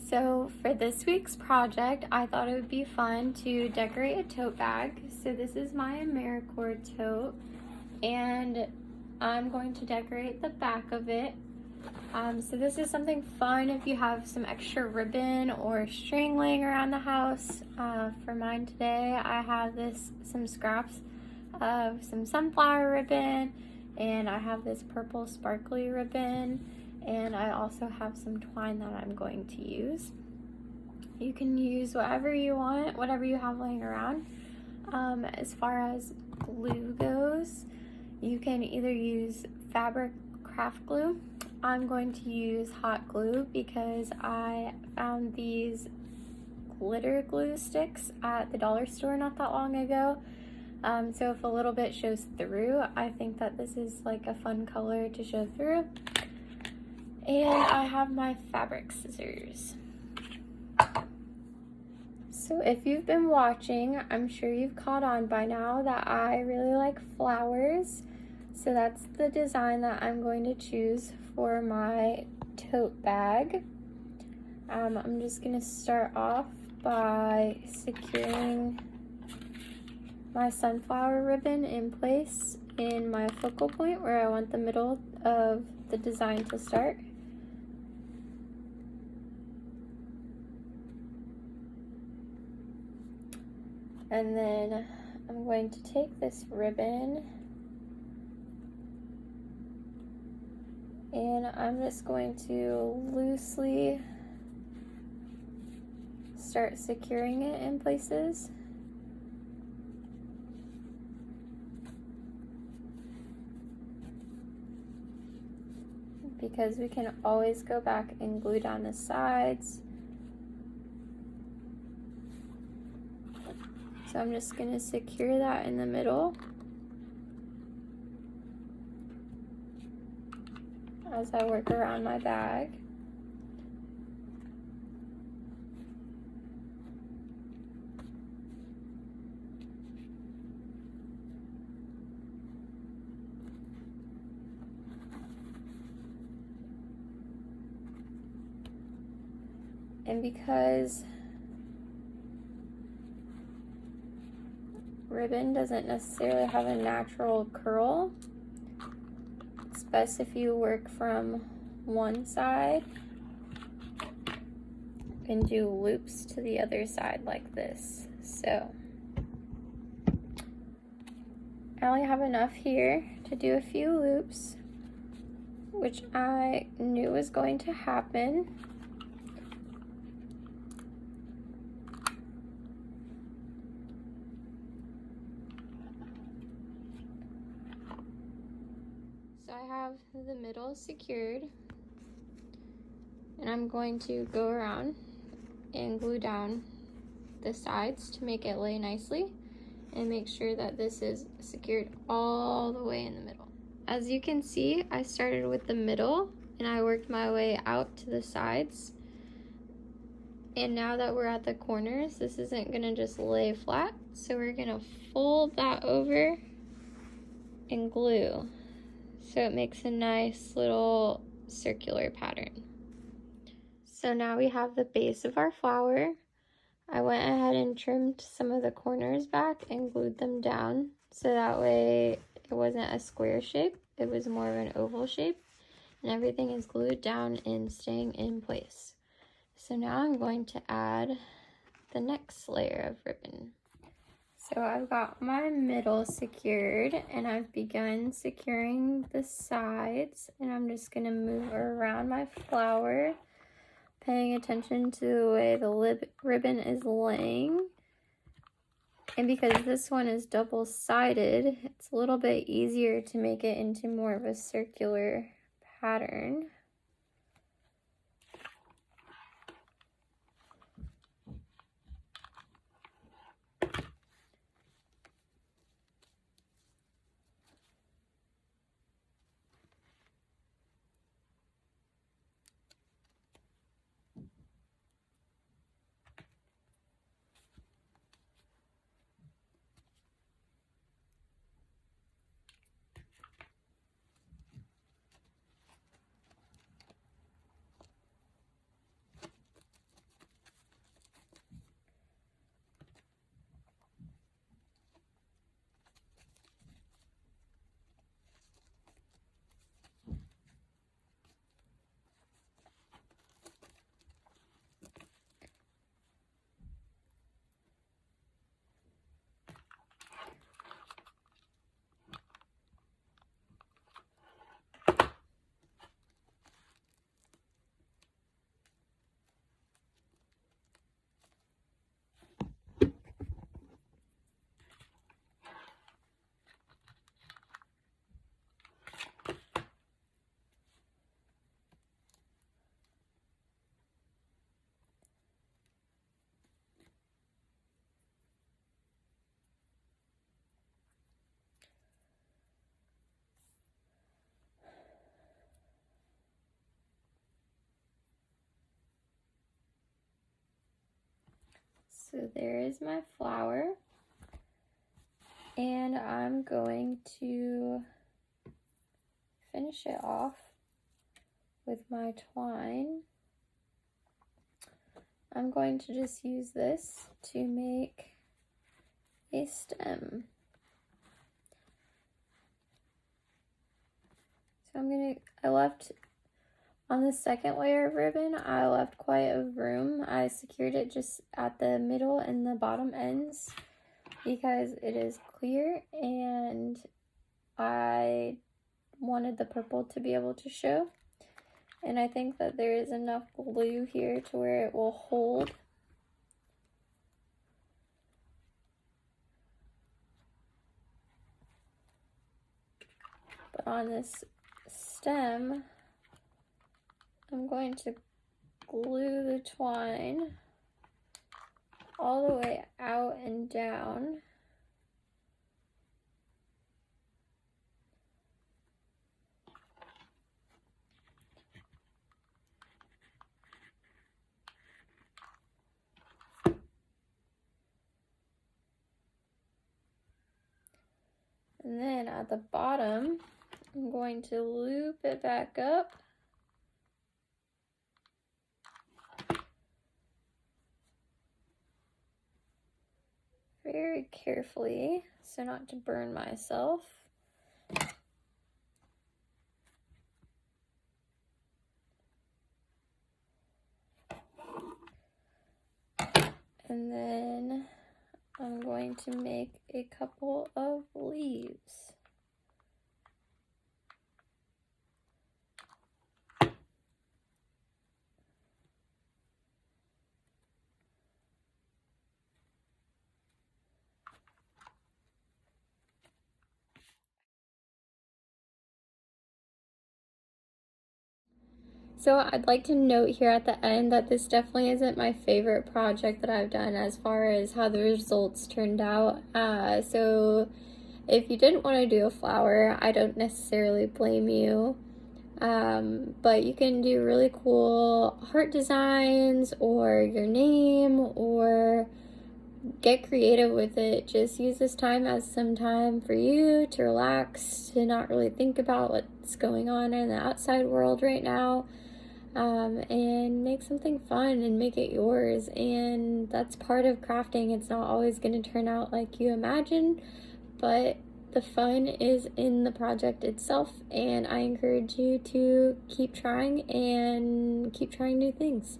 So for this week's project, I thought it would be fun to decorate a tote bag. So this is my AmeriCorps tote, and I'm going to decorate the back of it. So this is something fun if you have some extra ribbon or string laying around the house. For mine today, I have some scraps of some sunflower ribbon, and I have this purple sparkly ribbon, and I also have some twine that I'm going to use. You can use whatever you want, whatever you have laying around. As far as glue goes, you can either use fabric craft glue. I'm going to use hot glue because I found these glitter glue sticks at the dollar store not that long ago. So if a little bit shows through, I think that this is like a fun color to show through. And I have my fabric scissors. So if you've been watching, I'm sure you've caught on by now that I really like flowers. So that's the design that I'm going to choose for my tote bag. I'm just going to start off by securing my sunflower ribbon in place in my focal point where I want the middle of the design to start. And then I'm going to take this ribbon and I'm just going to loosely start securing it in places. Because we can always go back and glue down the sides. So I'm just going to secure that in the middle as I work around my bag. And because ribbon doesn't necessarily have a natural curl, it's best if you work from one side and do loops to the other side like this. So I only have enough here to do a few loops, which I knew was going to happen. So I have the middle secured, and I'm going to go around and glue down the sides to make it lay nicely and make sure that this is secured all the way in the middle. As you can see, I started with the middle and I worked my way out to the sides. And now that we're at the corners, this isn't gonna just lay flat, so we're gonna fold that over and glue. So it makes a nice little circular pattern. So now we have the base of our flower. I went ahead and trimmed some of the corners back and glued them down, so that way it wasn't a square shape, it was more of an oval shape, and everything is glued down and staying in place. So now I'm going to add the next layer of ribbon. So I've got my middle secured and I've begun securing the sides, and I'm just going to move around my flower, paying attention to the way the ribbon is laying. And because this one is double-sided, it's a little bit easier to make it into more of a circular pattern. So there is my flower, and I'm going to finish it off with my twine. I'm going to just use this to make a stem. So I left on the second layer of ribbon, I left quite a room. I secured it just at the middle and the bottom ends because it is clear and I wanted the purple to be able to show. And I think that there is enough glue here to where it will hold. But on this stem, I'm going to glue the twine all the way out and down. And then at the bottom, I'm going to loop it back up. Very carefully, so not to burn myself. And then I'm going to make a couple of leaves. So I'd like to note here at the end that this definitely isn't my favorite project that I've done as far as how the results turned out. So if you didn't want to do a flower, I don't necessarily blame you. But you can do really cool heart designs or your name or get creative with it. Just use this time as some time for you to relax, to not really think about what's going on in the outside world right now. And make something fun and make it yours. And that's part of crafting. It's not always going to turn out like you imagine, but the fun is in the project itself, and I encourage you to keep trying and keep trying new things.